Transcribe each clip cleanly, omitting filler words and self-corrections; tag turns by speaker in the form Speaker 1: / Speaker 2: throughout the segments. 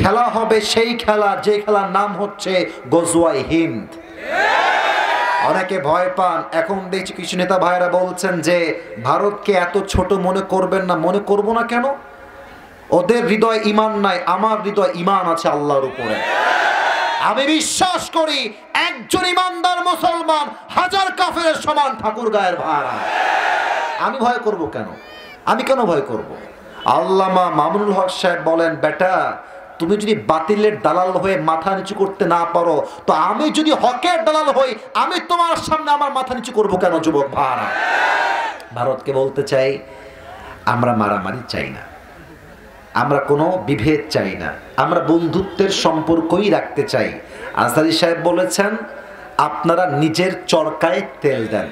Speaker 1: খেলা হবে সেই খেলা যে খেলার নাম হচ্ছে গজওয়ায়ে হিন্দ। অনেকে ভয় পান। এখন দেখছি কিছু নেতা ভাইরা বলছেন যে ভারতকে এত ছোট মনে করবেন না। মনে করব না কেন? ওদের হৃদয় ঈমান নাই, আমার হৃদয় ঈমান আছে আল্লাহর উপরে। আমি বিশ্বাস করি একজন ইমানদার মুসলমান হাজার কাফেরের সমান। ঠাকুরগাঁয়ের ভাড়া আমি ভয় করব কেন? আমি কেন ভয় করব? আল্লামা মামুনুল হক সাহেব বলেন, বেটা তুমি যদি বাতিলের দালাল হয়ে মাথা নিচু করতে না পারো, তো আমি যদি হকের দালাল হই, আমি তোমার সামনে আমার মাথা নিচু করব কেন? যুবক ভাড়া, ভারতকে বলতে চাই, আমরা মারামারি চাই না, আমরা কোনো বিভেদ চাই না, আমরা বন্ধুত্বের সম্পর্কই রাখতে চাই। আজহারী সাহেব বলেছেন, আপনারা নিজের চরকায় তেল দেন।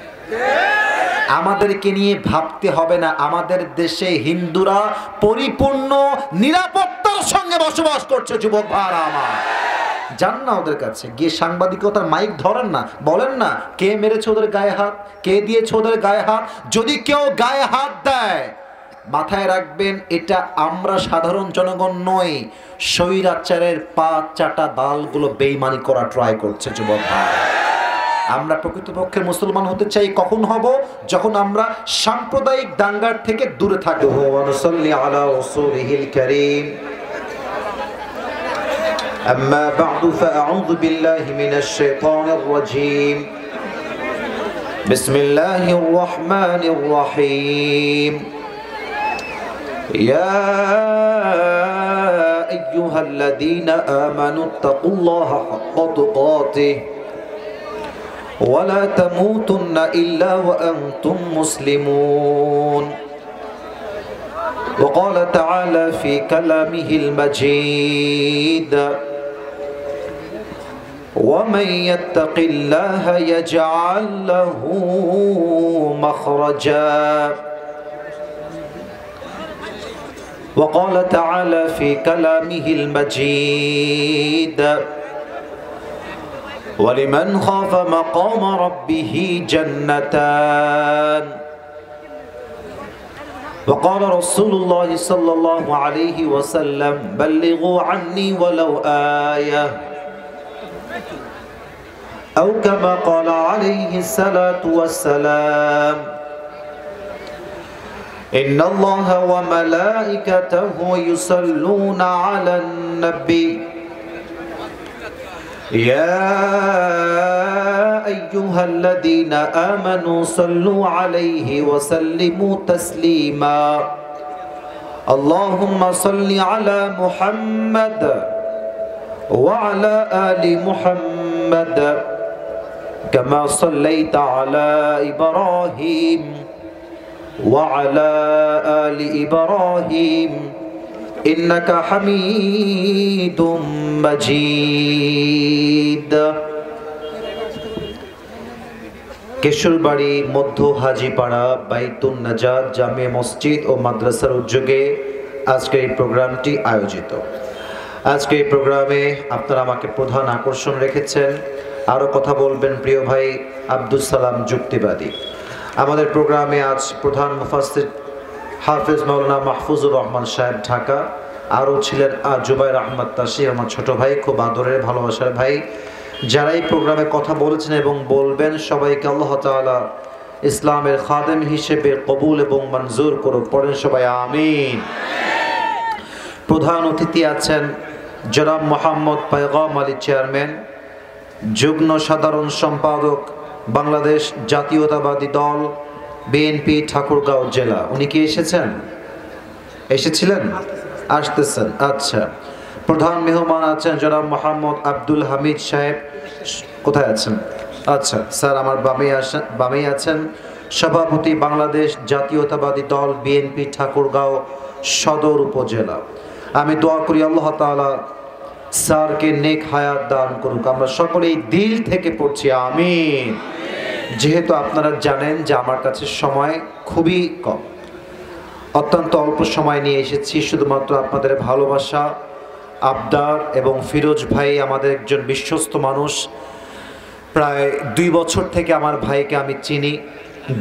Speaker 1: আমাদেরকে নিয়ে ভাবতে হবে না। আমাদের দেশে হিন্দুরা পরিপূর্ণ নিরাপত্তার সঙ্গে বসবাস করছে। যুবক ভাইরা আমার, যান না ওদের কাছে, গিয়ে সাংবাদিকতার মাইক ধরেন না, বলেন না কে মেরেছে ওদের গায়ে হাত, কে দিয়েছে ওদের গায়ে হাত। যদি কেউ গায়ে হাত দেয়, মাথায় রাখবেন এটা আমরা সাধারণ জনগণ নই, স্বৈরাচারের পা চাটা দালগুলো বেঈমানি করা ট্রাই করছে। যুবক ভাই, আমরা প্রকৃতপক্ষে মুসলমান হতে চাই কখন হব? যখন আমরা সাম্প্রদায়িক দাঙ্গার থেকে দূরে থাকব। ওয়ানুসাল্লি আলা রাসূলিহিল কারীম। আম্মা বা'দু ফাআউযু বিল্লাহি মিনাশ শাইতানির রাজীম। বিসমিল্লাহির রাহমানির রাহিম। ইয়া আইয়ুহাল্লাযীনা আমানু তাকুল্লাহা হাক্কা তুকাতিহি ولا تموتن إلا وأنتم مسلمون. وقال تعالى في كلامه المجيد ومن يتق الله يجعل له مخرجا. وقال تعالى في كلامه المجيد ولمن خاف مقام ربه جنتان. وقال رسول الله صلى الله عليه وسلم بلغوا عني ولو آية أو كما قال عليه الصلاة والسلام إن الله وملائكته يصلون على النبي يا أيها الذين آمنوا صلوا عليه وسلموا تسليما. اللهم صل على محمد وعلى آل محمد كما صليت على إبراهيم وعلى آل إبراهيم إنك حميد مجيد. কেশরবাড়ি মধ্য হাজীপাড়া বাইতুন নাজাত জামে মসজিদ ও মাদ্রাসার উদ্যোগে আজকের এই প্রোগ্রামটি আয়োজিত। আজকে এই প্রোগ্রামে আপনারা আমাকে প্রধান আকর্ষণ রেখেছেন। আরও কথা বলবেন প্রিয় ভাই আব্দুল সালাম যুক্তিবাদী। আমাদের প্রোগ্রামে আজ প্রধান মুফাসসির হাফেজ মাওলানা মাহফুজুর রহমান সাহেব ঢাকা, আরও ছিলেন জুবাইর আহমদ তাসি, আমার ছোট ভাই, খুব আদরের ভালোবাসার ভাই। যারা এই প্রোগ্রামে কথা বলেছেন এবং বলবেন, সবাইকে আল্লাহ তাআলা ইসলামের খাদেম হিসেবে কবুল এবং মঞ্জুর করুক। পড়েন সবাই আমিন। প্রধান অতিথি আছেন জনাব মোহাম্মদ পায়গাম আলী চেয়ারম্যান, যুগ্ম সাধারণ সম্পাদক বাংলাদেশ জাতীয়তাবাদী দল বিএনপি ঠাকুরগাঁও জেলা। উনি কি এসেছেন? এসেছিলেন? আসতেছেন? আচ্ছা। প্রধান মেহমান আছেন জনাব মোহাম্মদ আব্দুল হামিদ সাহেব। কোথায় আছেন? আচ্ছা স্যার, আমার বামেই আছেন সভাপতি বাংলাদেশ জাতীয়তাবাদী দল বিএনপি ঠাকুরগাঁও সদর উপজেলা। আমি দোয়া করি আল্লাহ তাআলা স্যারকে নেক হায়াত দান করুক। আমরা সকলেই দিল থেকে পড়ছি আমিন। যেহেতু আপনারা জানেন যে আমার কাছে সময় খুবই কম, অত্যন্ত অল্প সময় নিয়ে এসেছি। শুধুমাত্র আপনাদের ভালোবাসা, আবদার এবং ফিরোজ ভাই আমাদের একজন বিশ্বস্ত মানুষ। প্রায় 2 বছর থেকে আমার ভাইকে আমি চিনি।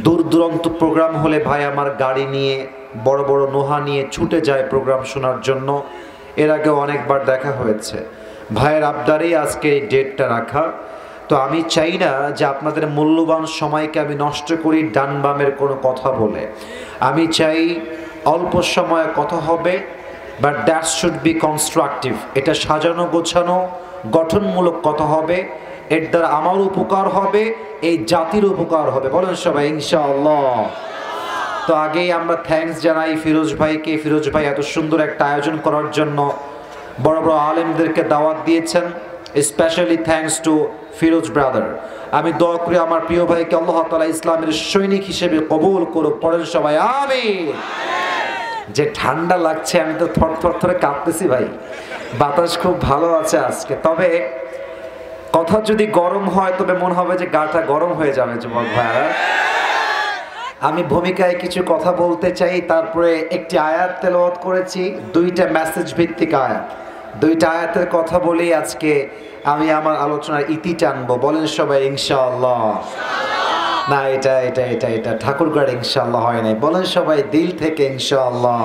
Speaker 1: দূর দূরান্ত প্রোগ্রাম হলে ভাই আমার গাড়ি নিয়ে, বড় বড় নোহা নিয়ে ছুটে যায় প্রোগ্রাম শোনার জন্য। এর আগে অনেকবার দেখা হয়েছে। ভাইয়ের আবদারেই আজকে এই ডেটটা রাখা। তো আমি চাই না যে আপনাদের মূল্যবান সময়কে আমি নষ্ট করি ডান বামের কোনো কথা বলে। আমি চাই অল্প সময়ে কথা হবে, but that should be constructive. এটা সাজানো গোছানো গঠনমূলক কথা হবে, এর দ্বারা আমার উপকার হবে, এই জাতির উপকার হবে। বলেন সবাই ইনশাআল্লাহ। তো আগেই আমরা থ্যাঙ্কস জানাই ফিরোজ ভাইকে। ফিরোজ ভাই এত সুন্দর একটা আয়োজন করার জন্য বড় বড় আলেমদেরকে দাওয়াত দিয়েছেন। Specially thanks to Firoz brother. আমি দোয়া করি আমার প্রিয় ভাইকে আল্লাহ তাআলা ইসলামের সৈনিক হিসেবে কবুল করুক। পড়েন সবাই আমিন। যে ঠান্ডা লাগছে, আমি তো থর থরে কাঁপতেছি ভাই। বাতাস খুব ভালো আছে আজকে। তবে কথা যদি গরম হয় তবে মনে হবে যে গাটা গরম হয়ে যাবে যুবক ভাইরা। আমি ভূমিকায় কিছু কথা বলতে চাই, তারপরে একটি আয়াত তেলাওয়াত করেছি, দুইটা মেসেজ ভিত্তিক আয়াত। দুইটা আয়াতের কথা বলেই আজকে আমি আমার আলোচনার ইতি টানবো। বলেন সবাই ইনশাআল্লাহ। না, এটা ঠাকুরগাড় ইনশাআল্লাহ হয় নাই। বলেন সবাই দিল থেকে ইনশাআল্লাহ।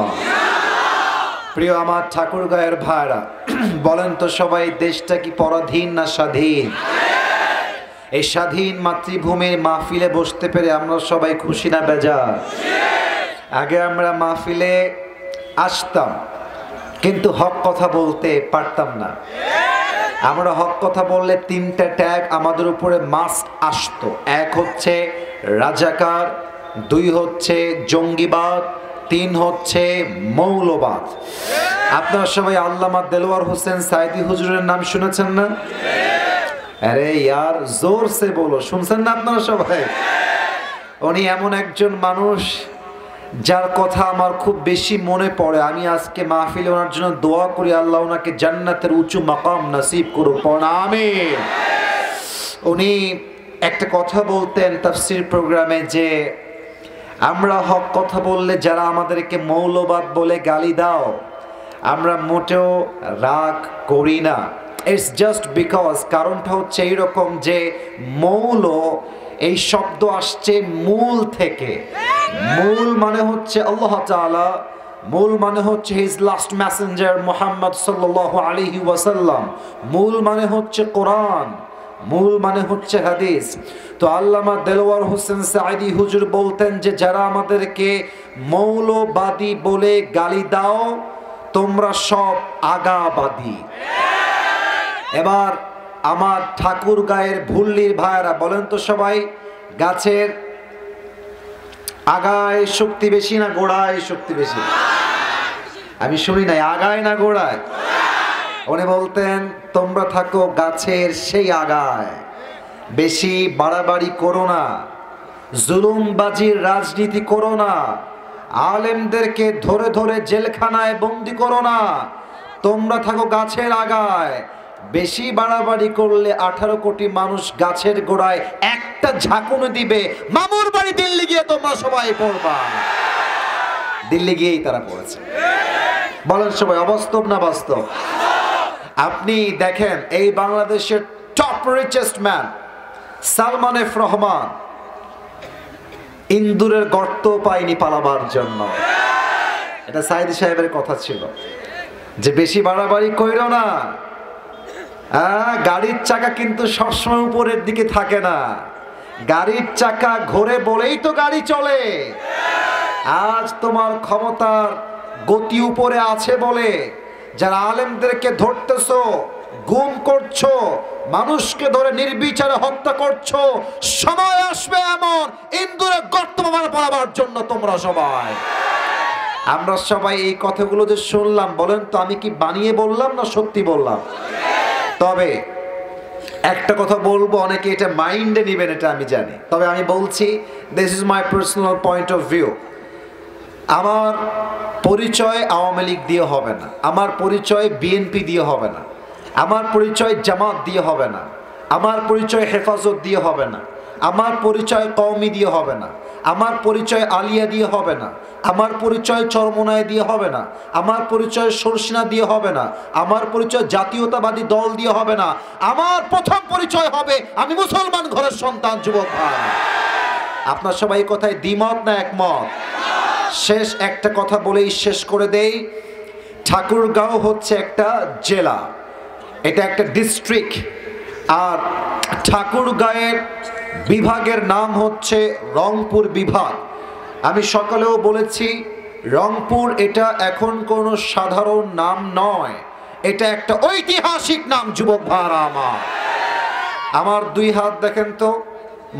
Speaker 1: প্রিয় আমার ঠাকুরগাঁয়ের ভাইরা, বলেন তো সবাই, দেশটা কি পরাধীন না স্বাধীন? এই স্বাধীন মাতৃভূমির মাহফিলে বসতে পেরে আমরা সবাই খুশি না বেজার? আগে আমরা মাহফিলে আসতাম কিন্তু হক কথা বলতে পারতাম না। আমরা হক কথা বললে তিনটা ট্যাগ আমাদের উপরে মাস্ট আসতো। এক হচ্ছে রাজাকার, দুই হচ্ছে জঙ্গিবাদ, তিন হচ্ছে মৌলবাদ। আপনারা সবাই আল্লামা দেলোয়ার হোসেন সাইদি হুজুরের নাম শুনেছেন না? আরে ইয়ার জোর সে বলো, শুনছেন না আপনারা সবাই? উনি এমন একজন মানুষ যার কথা আমার খুব বেশি মনে পড়ে। আমি আজকে মাহফিলে ওনার জন্য দোয়া করি, আল্লাহ ওনাকে জান্নাতের উঁচু মাকাম নসিব করুক। আমিন। উনি একটা কথা বলতেন তাফসীর প্রোগ্রামে যে আমরা হক কথা বললে যারা আমাদেরকে মৌলবাদ বলে গালি দাও, আমরা মোটেও রাগ করি না। ইটস জাস্ট বিকজ, কারণটা হচ্ছে এইরকম যে মৌল এই শব্দ আসছে মূল থেকে। মূল মানে হচ্ছে আল্লাহ তাআলা, মূল মানে হচ্ছে হিজ লাস্ট মেসেঞ্জার মুহাম্মদ সাল্লাল্লাহু আলাইহি ওয়াসাল্লাম, মূল মানে হচ্ছে কোরআন, মূল মানে হচ্ছে হাদিস। তো আল্লামা দেলোয়ার হোসেন সাইদি হুজুর বলতেন যে যারা আমাদেরকে মৌলবাদী বলে গালি দাও তোমরা সব আগাবাদী। এবার আমার ঠাকুরগাঁয়ের ভুল্লির ভাইরা, বলেন তো সবাই, গাছের আগায় শক্তি বেশি না গোড়ায় শক্তি বেশি? আমি শুনি নাই, আগায় না গোড়ায়? উনি বলতেন তোমরা থাকো গাছের সেই আগায়, বেশি বাড়াবাড়ি করো না, জুলুমবাজির রাজনীতি করো না, আলেমদেরকে ধরে ধরে জেলখানায় বন্দি করো না, তোমরা থাকো গাছের আগায়। বেশি বাড়াবাড়ি করলে 18 কোটি মানুষ গাছের গোড়ায় একটা ঝাঁকুনি দিবে, মামুর বাড়ি দিল্লি গিয়ে তোমরা সবাই পড়বা। দিল্লি গিয়েই তারা পড়েছে। বলেন সবাই অবাস্তব না বাস্তব? আপনি দেখেন এই বাংলাদেশের top richest man Salman F Rahman ইন্দুরের গর্ত পায়নি পালাবার জন্য। এটা সাইদি সাহেবের কথা ছিল যে বেশি বাড়াবাড়ি কইরো না। গাড়ির চাকা কিন্তু সবসময় উপরের দিকে থাকে না, গাড়ির চাকা ঘোরে বলেই তো গাড়ি চলে। আজ তোমার ক্ষমতার গতি উপরে আছে বলে যারা আলেমদেরকে ধরতেছো, গুম করছো, মানুষকে ধরে নির্বিচারে হত্যা করছো, সময় আসবে এমন ইন্দুরে গর্ত পালাবার জন্য তোমরা সবাই। আমরা সবাই এই কথাগুলো যে শুনলাম, বলেন তো আমি কি বানিয়ে বললাম না সত্যি বললাম? তবে একটা কথা বলবো, অনেকে এটা মাইন্ডে নেবেন এটা আমি জানি, তবে আমি বলছি this is my personal point of view. আমার পরিচয় আওয়ামী লীগ দিয়ে হবে না, আমার পরিচয় বিএনপি দিয়ে হবে না, আমার পরিচয় জামাত দিয়ে হবে না, আমার পরিচয় হেফাজত দিয়ে হবে না, আমার পরিচয় কওমি দিয়ে হবে না, আমার পরিচয় আলিয়া দিয়ে হবে না, আমার পরিচয় চরমোনায় দিয়ে হবে না, আমার পরিচয় সরসিনা দিয়ে হবে না, আমার পরিচয় জাতীয়তাবাদী দল দিয়ে হবে না। আমার প্রথম পরিচয় হবে আমি মুসলমান ঘরের সন্তান। যুবক ভাই, আপনার সবাই কথায় দ্বিমত না একমত? শেষ একটা কথা বলেই শেষ করে দেই। ঠাকুরগাঁও হচ্ছে একটা জেলা, এটা একটা ডিস্ট্রিক্ট। আর ঠাকুরগাঁয়ের বিভাগের নাম হচ্ছে রংপুর বিভাগ। আমি সকালেও বলেছি রংপুর এটা এখন কোনো সাধারণ নাম নয়, এটা একটা ঐতিহাসিক নাম। যুবক ভাইরা আমার দুই হাত দেখেন তো,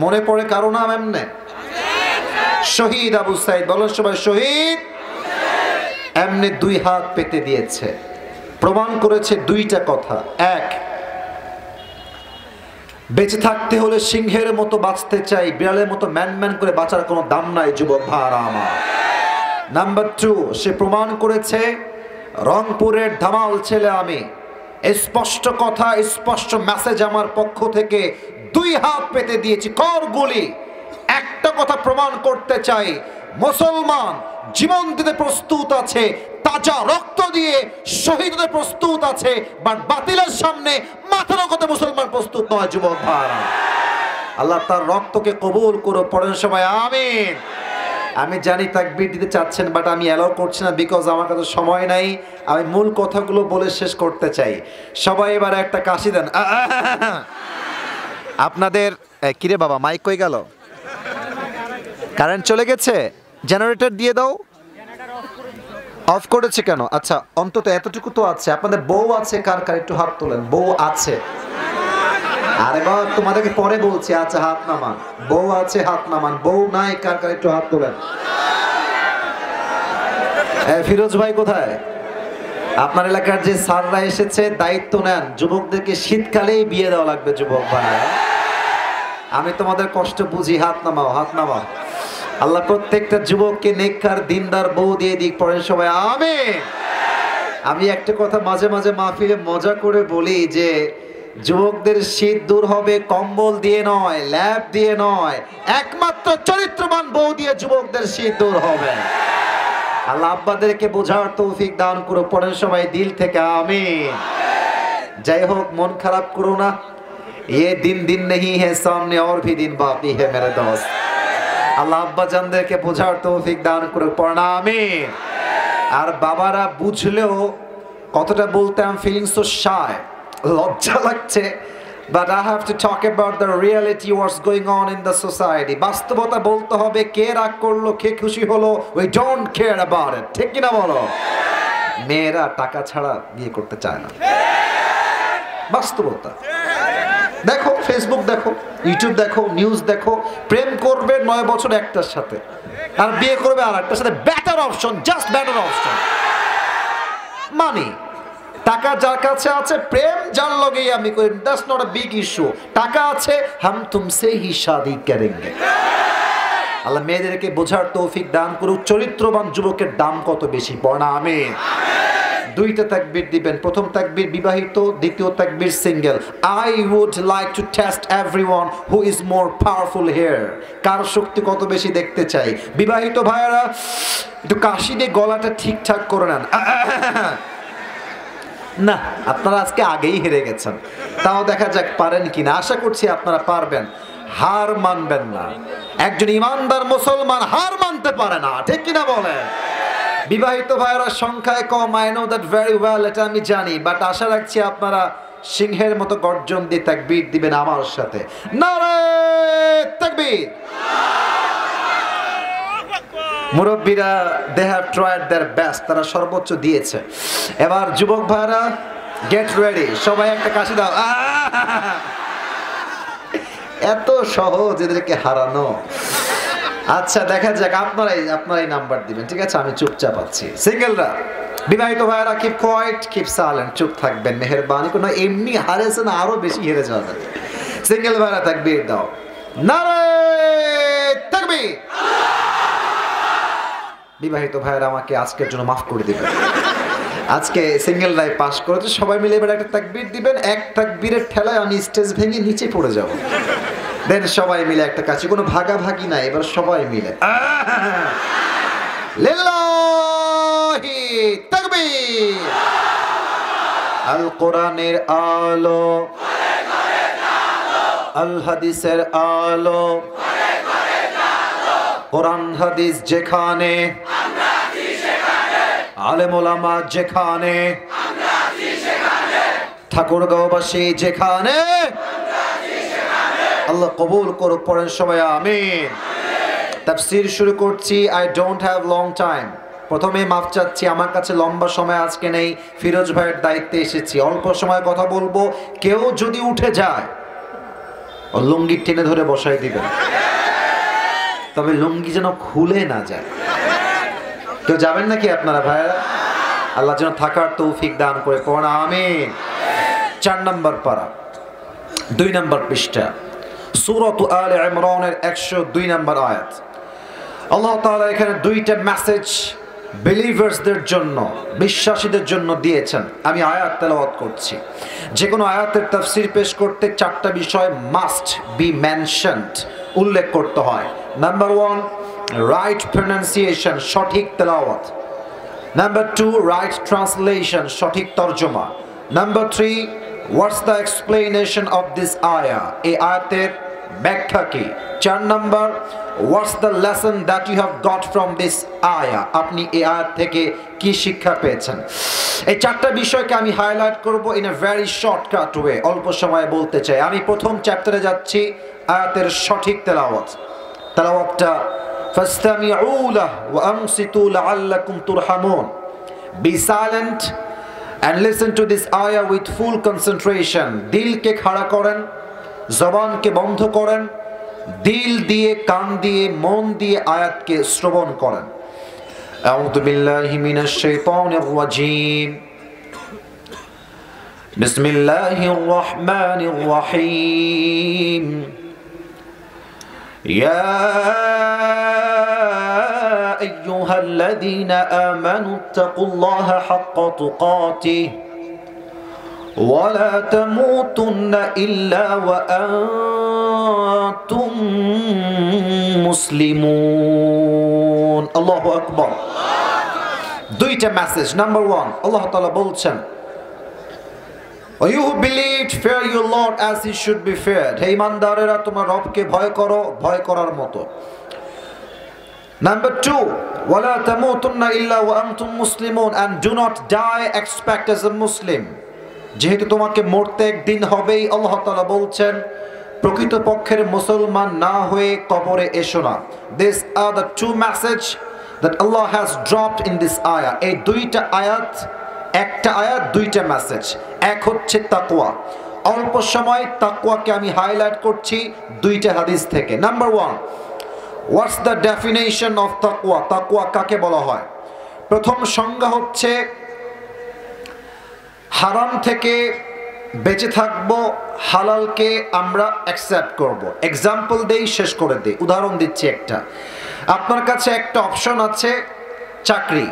Speaker 1: মনে পড়ে কারো নাম এমনে? শহীদ আবু সাইদ। বলো সবাই শহীদ। এমনি দুই হাত পেতে দিয়েছে, প্রমাণ করেছে দুইটা কথা। এক, বেঁচে থাকতে হলে সিংহের মতো বাঁচতে চাই, বিড়ালের মতো ম্যান করে বাঁচার কোনো দাম নাই যুবক ভাইরা আমার। নাম্বার টু, সে প্রমাণ করেছে রংপুরের ধামাল ছেলে আমি। স্পষ্ট কথা, স্পষ্ট মেসেজ আমার পক্ষ থেকে, দুই হাত পেতে দিয়েছি কর গুলি। একটা কথা প্রমাণ করতে চাই, মুসলমান জীবন দিতে প্রস্তুত আছে, তাজা রক্ত দিয়ে শহীদ হতে প্রস্তুত আছে, বাট বাতিলের সামনে মাথা নত মুসলমান প্রস্তুত নয় যুবক ভাইরা। আল্লাহ তার রক্তকে কবুল করো, পড়েন সবাই আমিন। আমি জানি তাকবীর দিতে চাচ্ছেন, বাট আমি অ্যালাউ করছি না, বিকজ আমার কাছে সময় নাই। আমি মূল কথাগুলো বলে শেষ করতে চাই। সবাই এবার একটা কাশি দেন। আপনাদের কিরে বাবা, মাইক কই গেল? কারেন্ট চলে গেছে? জেনারেটর দিয়ে দাও। অফ করেছে কেন? আচ্ছা, অন্তত এতটুকু তো আছে। আপনাদের বউ আছে কার কার? একটু হাত তোলেন। বউ আছে? আরে বাবা, তোমাদেরকে পরে বলছি। আচ্ছা, হাত নামান। বউ আছে, হাত নামান। বউ নাই কার কার? একটু হাত তোলেন। ফিরোজ ভাই কোথায়? আপনার এলাকার যে স্যাররা এসেছে, দায়িত্ব নেন। যুবকদেরকে শীতকালেই বিয়ে দেওয়া লাগবে যুবক ভাই। আমি তোমাদের কষ্ট বুঝি। হাত নামাও, হাত নামাও। আল্লাহ প্রত্যেকটা যুবককে নেককার দিনদার বউ দিয়ে দিক, পড়েন সবাই আমিন। আমি একটা কথা মাঝে মাঝে মাহফিলে মজা করে বলি যে যুবকদের শীত দূর হবে কম্বল দিয়ে নয়, ল্যাব দিয়ে নয়, একমাত্র চরিত্রবান বউ দিয়ে যুবকদের শীত দূর হবে। আল্লাহ আব্বাদেরকে বোঝার তৌফিক দান করো, পড়েন সবাই দিল থেকে আমিন। যাই হোক, মন খারাপ করো না। ये दिन दिन नहीं है, सामने और भी दिन बाकी है मेरे दोस्त। আল্লাহ আব্বা জানদেরকে বোঝার তৌফিক দান করে, পড়েন আমিন। আর বাবারা বুঝলেও কতটা বলতে I am feeling so shy, লজ্জা লাগছে, but I have to talk about the reality what's going on in the society. বাস্তবতা বলতে হবে, কে রাগ করলো, কে খুশি হলো, we don't care about it. ঠিক কিনা বলো? মেয়েরা টাকা ছাড়া বিয়ে করতে চায় না, বাস্তবতা। দেখো, ফেসবুক দেখো, ইউটিউব দেখো, নিউজ দেখো। প্রেম করবে 9 বছর একটার সাথে, আর বিয়ে করবে আর একটার সাথে। Better option, just better option. Money, টাকা যার কাছে আছে, প্রেম যার লগেই আমি করি, that's not a big issue. টাকা আছে, হাম তুমসে হি শাদি করেঙ্গে। আল্লাহ মেয়েদেরকে বোঝার তৌফিক দান করুক। চরিত্রবান যুবকের দাম কত বেশি, পড়া আমিন। দুইটা তাকবীর দিবেন। প্রথম তাকবীর বিবাহিত, দ্বিতীয় Takbir single. I would like to test everyone who is more powerful here. কার শক্তি কত বেশি দেখতে চাই। বিবাহিত ভাইয়েরা একটু কাশি দিয়ে গলাটা ঠিকঠাক করে নেন। না, আপনারা আজকে আগেই হেরে গেছেন, তাও দেখা যাক পারেন কিনা। আশা করছি আপনারা পারবেন, হার মানবেন না। একজন ইমানদার মুসলমান হার মানতে পারে না, ঠিক কিনা বলেন? বিবাহিত ভাইয়েরা সংখ্যায় কম, I know that very well, এটা আমি জানি, বাট আশা রাখছি আপনারা সিংহের মতো গর্জন দিয়ে তাকবীর দিবেন আমার সাথে। নারে তাকবীর। মুরব্বীরা they have tried their best, তারা সর্বোচ্চ দিয়েছে। এবার যুবক ভাইরা গেট রেডি, সবাই একটা কাশি দাও। এত সহজ এদেরকে হারানো। আচ্ছা, দেখা যাক, আপনারাই নাম্বার দিবেন, ঠিক আছে? আমি চুপচাপ আছি। সিঙ্গেলরা, বিবাহিত ভাইরা কিপ কোয়াইট, কিপ সাইলেন্ট, চুপ থাকবেন মেহেরবানি করে। এমনি হারেছেন, আরো বেশি হেরে যাওয়া যাবে। সিঙ্গেল ভাইরা তাকবীর দাও। নারে তাকবীর। বিবাহিত ভাইরা আমাকে আজকের জন্য মাফ করে দিবেন। আজকে সিঙ্গেল রায় পাস করেছে, সবাই মিলে এবার একটা তাকবীর দিবেন। এক তাকবীরের ঠেলায় আমি স্টেজ ভেঙে নিচে পড়ে যাব। দেন সবাই মিলে একটা কাছে, কোনো ভাগাভাগি নাই, এবার সবাই মিলে লিল্লাহি তাকবীর। আল কোরআনের আলো, আল হাদিসের আলো, কোরআন হাদিস যেখানে, আলেম ওলামা যেখানে, ঠাকুরগাঁওবাসী যেখানে, আল্লাহ কবুল করুক। পড়েন সবাই আমিন। তাফসীর শুরু করছি। I don't have long time. প্রথমে মাফ চাচ্ছি, আমার কাছে লম্বা সময় আজকে নেই। ফিরোজ ভাইয়ের দায়িত্বে এসেছি, অল্প সময় কথা বলবো। কেউ যদি উঠে যায় লুঙ্গি টেনে ধরে বসাই দিবেন, তবে লুঙ্গি যেন খুলে না যায়। কেউ যাবেন নাকি আপনারা ভাইয়েরা? আল্লাহ যেন থাকার তৌফিক দান করে। পড়া আমিন। 4 নম্বর পারা, 2 নম্বর পৃষ্ঠা, সূরাত আলে ইমরানের 102 নম্বর আয়াত। আল্লাহ তাআলা এখানে 2টা মেসেজ বিলিভার্সদের জন্য, বিশ্বাসীদের জন্য দিয়েছেন। আমি আয়াত তেলাওয়াত করছি। যে কোনো আয়াতের তাফসীর পেশ করতে 4টা বিষয় মাস্ট বি মেনশনড, উল্লেখ করতে হয়। নাম্বার 1, রাইট প্রনাউন্সিয়েশন, সঠিক তেলাওয়াত। নাম্বার 2, রাইট ট্রান্সলেশন, সঠিক তরজমা। Number 3, what's the explanation of this আয়া, এই আয়াতের ব্যাখ্যা কি। 4 number, what's the lesson that you have got from this আয়া, আপনি এই আয়াত থেকে কি শিক্ষা পেয়েছেন। এই 4টা বিষয়কে আমি হাইলাইট করব in a very shortcut way, অল্প সময়ে বলতে চাই। আমি প্রথম চ্যাপ্টারে যাচ্ছি, আয়াতের সঠিক তেলাওয়াত। তেলাওয়াতটা ফাসতামিউ লাহু ওয়া আনসিতু লাআল্লাকুম তুরহামুন। Be silent and listen to this ayah with full concentration. দিলকে খাড়া করেন, জবানকে বন্ধ করেন, দিল দিয়ে, কান দিয়ে, মন দিয়ে আয়াতকে শ্রবণ করেন। আউযু বিল্লাহি মিনাশ শাইতানির রাজীম। বিসমিল্লাহির রহমানির রহিম। ইয়া أيها الذين آمنوا اتقوا الله حق تقاته ولا تموتن إلا وأنتم مسلمون. الله أكبر. 2টা মেসেজ। নাম্বার 1, আল্লাহ তাআলা বলছেন, You who believed, fear your Lord as he should be feared. হে ঈমানদারেরা, তোমার রবকে ভয় করো ভয় করার মতো। Number 2, وَلَا تَمُوتُنَّ إِلَّا وَأَنْتُمْ مُسْلِمُونَ, and do not die except as a Muslim. যেহেতু তোমাকে মরতে একদিন হবেই, আল্লাহ তাআলা বলছেন প্রকৃতপক্ষের মুসলমান না হয়ে কবরে এসো না। These are the 2 message that Allah has dropped in this ayah. এই 2টা আয়াত, একটা আয়াত 2টা মেসেজ। এক হচ্ছে তাকওয়া। অল্প সময় তাকওয়াকে আমি হাইলাইট করছি 2টা হাদিস থেকে। Number 1, what's the definition of তাকওয়া, তাকওয়া কাকে বলা হয়। প্রথম সংজ্ঞা হচ্ছে হারাম থেকে বেঁচে থাকব, হালালকে আমরা অ্যাকসেপ্ট করব। এক্সাম্পল দেই, শেষ করে দেই, উদাহরণ দিচ্ছি একটা। আপনার কাছে একটা অপশন আছে, চাকরি।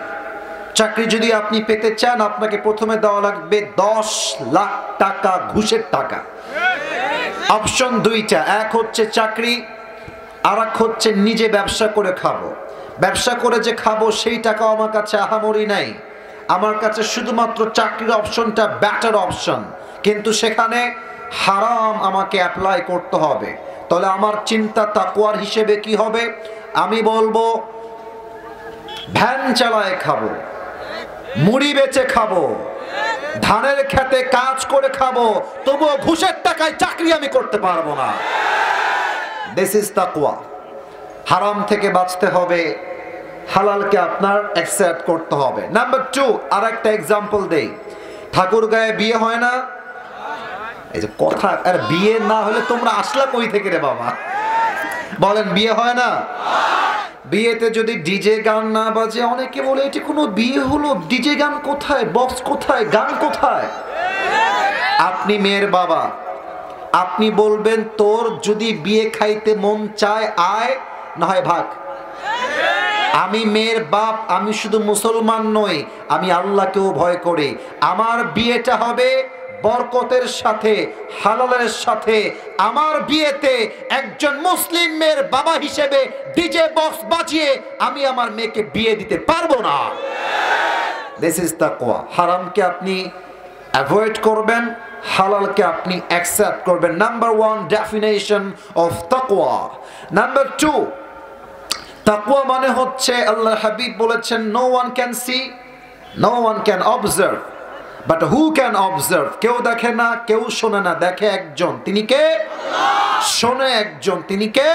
Speaker 1: চাকরি যদি আপনি পেতে চান, আপনাকে প্রথমে দেওয়া লাগবে 10 লাখ টাকা ঘুষের টাকা। অপশন 2টা, এক হচ্ছে চাকরি, আর এক হচ্ছে নিজে ব্যবসা করে খাবো। ব্যবসা করে যে খাবো সেই টাকাও আমার কাছে আহামরি নাই, আমার কাছে শুধুমাত্র চাকরির অপশনটা বেটার অপশন, কিন্তু সেখানে হারাম আমাকে অ্যাপ্লাই করতে হবে। তাহলে আমার চিন্তা তাকওয়ার হিসেবে কি হবে? আমি বলবো ভ্যান চালায় খাবো, মুড়ি বেচে খাবো, ধানের খেতে কাজ করে খাবো, তবুও ঘুষের টাকায় চাকরি আমি করতে পারবো না। দিস ইজ তাকওয়া। হারাম থেকে বাঁচতে হবে, হালালকে আপনার অ্যাকসেপ্ট করতে হবে। নাম্বার 2, আর একটা এক্সাম্পল দেই। ঠাকুরগাঁয়ে বিয়ে হয় না? এই যে কথা, আর বিয়ে না হলে তোমরা আসলা কই থেকে রে বাবা? বলেন, বিয়ে হয় না? বিয়েতে যদি ডিজে গান না বাজে, অনেকে বলে এটি কোনো বিয়ে হলো? ডিজে গান কোথায়, বক্স কোথায়, গান কোথায়? আপনি মেয়ের বাবা, আপনি বলবেন তোর যদি বিয়ে খাইতে মন চায় আয়, না হয় ভাগ। আমি মেয়ের বাপ, আমি শুধু মুসলমান নই, আমি আল্লাহকেও ভয় করি। আমার বিয়েটা হবে বরকতের সাথে, হালালের সাথে। আমার বিয়েতে একজন মুসলিম মেয়ের বাবা হিসেবে ডিজে বক্স বাজিয়ে আমি আমার মেয়েকে বিয়ে দিতে পারবো না। দিস ইজ তাকওয়া। হারামকে আপনি অ্যাভয়েড করবেন, হালালকে আপনি অ্যাকসেপ্ট করবেন। নাম্বার 1 ডেফিনেশন অফ তাকওয়া। নাম্বার 2, তাকওয়া মানে হচ্ছে, আল্লাহ হাবিব বলেছেন, no one can see No one can observe, but who can observe? কেউ দেখে না, কেউ শোনে না, দেখে একজন, তিনি কে? শোনে একজন, তিনি কে?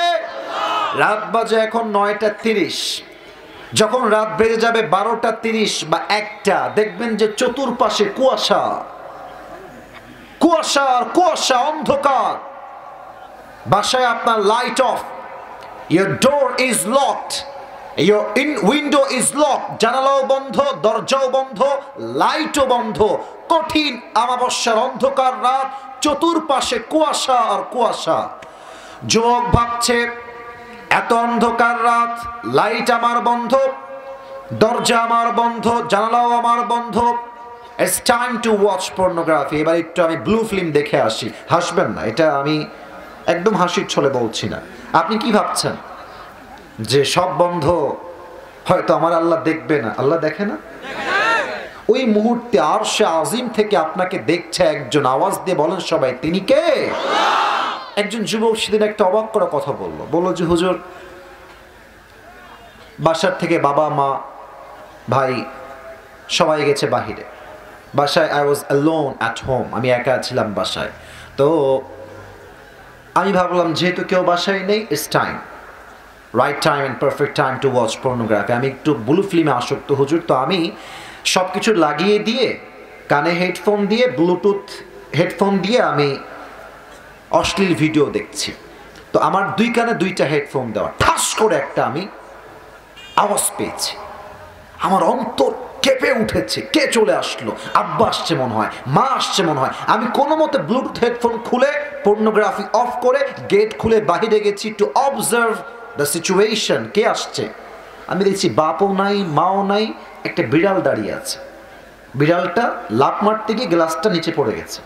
Speaker 1: রাত বাজে এখন 9:30। যখন রাত বেজে যাবে 12:30 বা 1টা, দেখবেন যে চতুর্পাশে কুয়াশা, কুয়াশা আর কুয়াশা, অন্ধকার। বাসায় আপনার light off, your door is locked, your window is locked, জানালাও বন্ধ, দরজাও বন্ধ, লাইটও বন্ধ। কঠিন আমাবস্যার অন্ধকার রাত, চতুর্পাশে কুয়াশা আর কুয়াশা। যুবক ভাবছে, এত অন্ধকার রাত, লাইট আমার বন্ধ, দরজা আমার বন্ধ, জানালাও আমার বন্ধ। It's time to watch pornography. এবার একটু আমি ব্লু ফিল্ম দেখে আসি। হাসবেন না, এটা আমি একদম হাসির ছলে বলছি না। আপনি কি ভাবছেন যে সব বন্ধ, হয়তো আমার আল্লাহ দেখবে না? আল্লাহ দেখে না? ওই মুহূর্তে আরশে আজিম থেকে আপনাকে দেখছে একজন। আওয়াজ দিয়ে বলেন সবাই, তিনি কে? একজন যুবক সেদিন একটা অবাক করা কথা বলল যে হুজুর, বাসার থেকে বাবা মা ভাই সবাই গেছে বাহিরে, বাসায় I was alone at home, আমি একা ছিলাম বাসায়। তো আমি ভাবলাম যেহেতু কেউ বাসায় নেই, it's time, right time and perfect time to watch pornography. আমি একটু ব্লু ফিল্মে আসক্ত হুজুর। তো আমি সব কিছু লাগিয়ে দিয়ে, কানে হেডফোন দিয়ে, ব্লুটুথ হেডফোন দিয়ে আমি অশ্লীল ভিডিও দেখছি। তো আমার দুই কানে দুইটা হেডফোন দেওয়া, ঠাস করে একটা আমি আওয়াজ পেয়েছি। আমার অন্তর কেঁপে উঠেছে। কে চলে আসলো? আব্বা আসছে মনে হয়, মা আসছে মনে হয়। আমি কোনো মতে ব্লুটুথ হেডফোন খুলে, পর্নোগ্রাফি অফ করে, গেট খুলে বাহিরে গেছি টু অবজার্ভ দ্য সিচুয়েশন। কে আসছে? আমি দেখছি বাপও নাই, মাও নাই, একটা বিড়াল দাঁড়িয়ে আছে। বিড়ালটা লাফ মারতে গিয়ে গ্লাসটা নিচে পড়ে গেছে।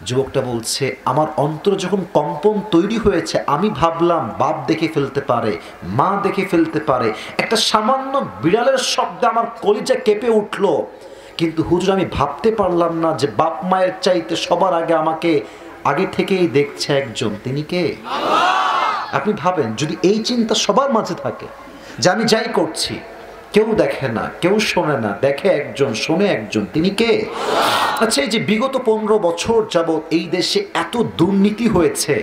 Speaker 1: যুবকটা বলছে, আমার অন্তর যখন কম্পন তৈরি হয়েছে, আমি ভাবলাম বাপ দেখে ফেলতে পারে, মা দেখে ফেলতে পারে। একটা সামান্য বিড়ালের শব্দে আমার কলিজা কেঁপে উঠলো। কিন্তু হুজুর, আমি ভাবতে পারলাম না যে বাপ মায়ের চাইতে সবার আগে আমাকে আগে থেকেই দেখছে একজন, তিনি কে? আপনি ভাবেন, যদি এই চিন্তা সবার মাঝে থাকে যে আমি যাই করছি কেউ দেখে না, কেউ শোনে না, দেখে একজন, শোনে একজন, তিনি কে? আচ্ছা, এই যে বিগত 15 বছর যাবৎ এই দেশে এত দুর্নীতি হয়েছে,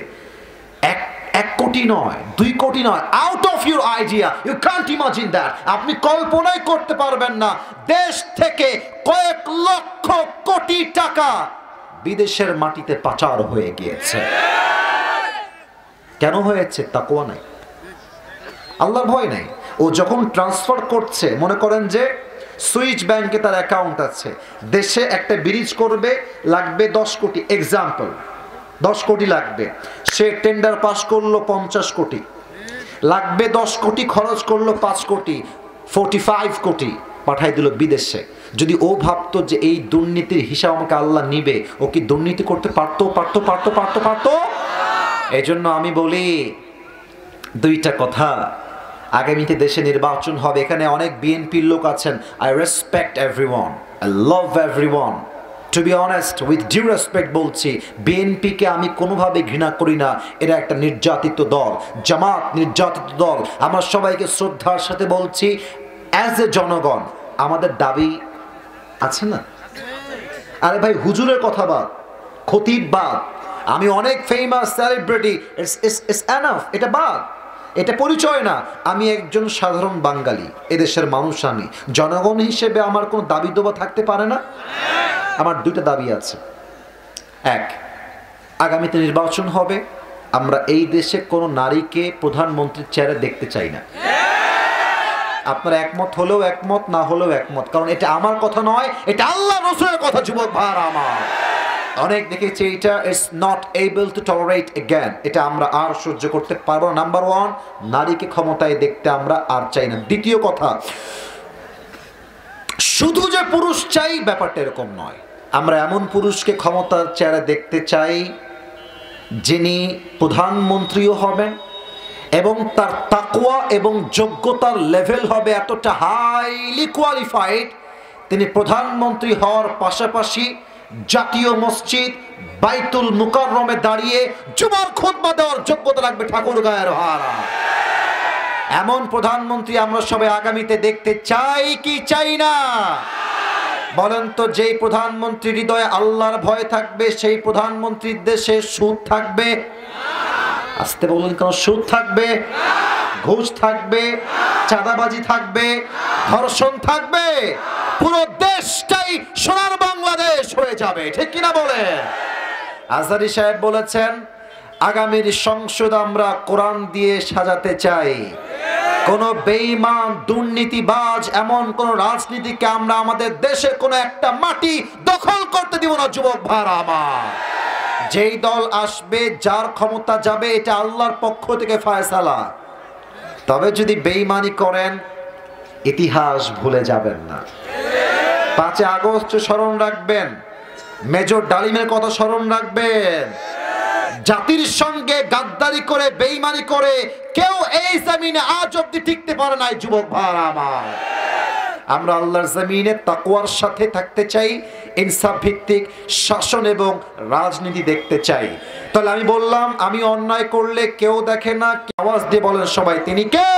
Speaker 1: এক কোটি নয়, 2 কোটি নয়, out of your idea, you can't imagine that. আপনি কল্পনাই করতে পারবেন না, দেশ থেকে কয়েক লক্ষ কোটি টাকা বিদেশের মাটিতে পাচার হয়ে গিয়েছে। কেন হয়েছে? তাকওয়া নাই, আল্লাহর ভয় নাই। ও যখন ট্রান্সফার করছে, মনে করেন যে সুইচ ব্যাংকে তার অ্যাকাউন্ট আছে, দেশে একটা ব্রিজ করবে, লাগবে 10 কোটি, এক্সাম্পল 10 কোটি লাগবে। সে টেন্ডার পাস করলো 50 কোটি, লাগবে 10 কোটি, খরচ করলো 5 কোটি, 45 কোটি পাঠাই দিল বিদেশে। যদি ও ভাবতো যে এই দুর্নীতির হিসাব আমাকে আল্লাহ নিবে, ও কি দুর্নীতি করতে পারতো? এই জন্য আমি বলি দুইটা কথা। আগামীতে দেশে নির্বাচন হবে, এখানে অনেক বিএনপির লোক আছেন। I respect everyone, I love everyone. To be honest, with due respect বলছি, বিএনপিকে আমি কোনোভাবে ঘৃণা করি না। এরা একটা নির্যাতিত দল, জামাত নির্যাতিত দল। আমার সবাইকে শ্রদ্ধার সাথে বলছি, অ্যাজ এ জনগণ আমাদের দাবি আছে না? আরে ভাই, হুজুরের কথা বাদ, খতিব বাদ, আমি অনেক ফেমাস সেলিব্রিটি, ইটস এনাফ, এটা বাদ, এটা পরিচয় না। আমি একজন সাধারণ বাঙালি, এদেশের মানুষ। আমি জনগণ হিসেবে আমার কোনো দাবি দেওয়া থাকতে পারে না? আমার দুইটা দাবি আছে। এক, আগামীতে নির্বাচন হবে, আমরা এই দেশে কোনো নারীকে প্রধানমন্ত্রীর চেয়ারে দেখতে চাই না। আপনারা একমত হলেও একমত, না হলেও একমত, কারণ এটা আমার কথা নয়, এটা আল্লাহ রাসূলের কথা। যুবক ভাইরা আমার, অনেক দেখেছি এটা, it's not able to tolerate again, এটা আমরা আর সহ্য করতে পারবো না। নাম্বার 1, নারীকে ক্ষমতায় দেখতে আমরা আর চাই না। দ্বিতীয় কথা, শুধু যে পুরুষ চাই ব্যাপারটা এরকম নয়। আমরা এমন পুরুষকে ক্ষমতার চেয়ারে দেখতে চাই যিনি প্রধানমন্ত্রীও হবেন এবং তার তাকওয়া এবং যোগ্যতার লেভেল হবে এতটা হাইলি কোয়ালিফাইড, তিনি প্রধানমন্ত্রী হওয়ার পাশাপাশি জাতীয় মসজিদ বাইতুল মুকাররমে দাঁড়িয়ে জুমার খুতবা দেওয়ার যোগ্যতা রাখবে। ঠাকুর গায়ের হারা এমন প্রধানমন্ত্রী আমরা সবাই আগামীতে দেখতে চাই কি চাই না? বলেন তো, যেই প্রধানমন্ত্রী হৃদয়ে আল্লাহর ভয় থাকবে সেই প্রধানমন্ত্রীর দেশে সুদ থাকবে? আসতে বলুন, কোন সুদ থাকবে? ঘুষ থাকবে? চাঁদাবাজি থাকবে? ধর্ষণ থাকবে? পুরো দেশটাই সোনার বাংলাদেশ হয়ে যাবে, ঠিক কিনা বলে? আজহারী সাহেব বলেছেন, আগামীর সংসদ আমরা কোরআন দিয়ে সাজাতে চাই। কোন বেঈমান, দুর্নীতিবাজ, এমন কোন রাজনীতিকে আমরা আমাদের দেশে কোন একটা মাটি দখল করতে দিব না। যুবক ভাইরা আমার, যেই দল আসবে, যার ক্ষমতা যাবে, এটা আল্লাহর পক্ষ থেকে ফয়সালা। তবে যদি বেঈমানি করেন, ইতিহাস ভুলে যাবেন না। 5 আগস্ট স্মরণ রাখবেন, মেজর ডালিমের কথা স্মরণ রাখবেন। জাতির সঙ্গে গাদ্দারি করে, বেঈমানি করে কেউ এই জমিনে আজ অব্দি টিকতে পারে নাই। যুবক ভাইরা আমার, আমরা আল্লাহর জমিনে তাকওয়ার সাথে থাকতে চাই, ইনসাফ ভিত্তিক শাসন এবং রাজনীতি দেখতে চাই। তাহলে আমি বললাম, আমি অন্যায় করলে কেউ দেখে না, আওয়াজ দিয়ে বলেন সবাই, তিনি কে?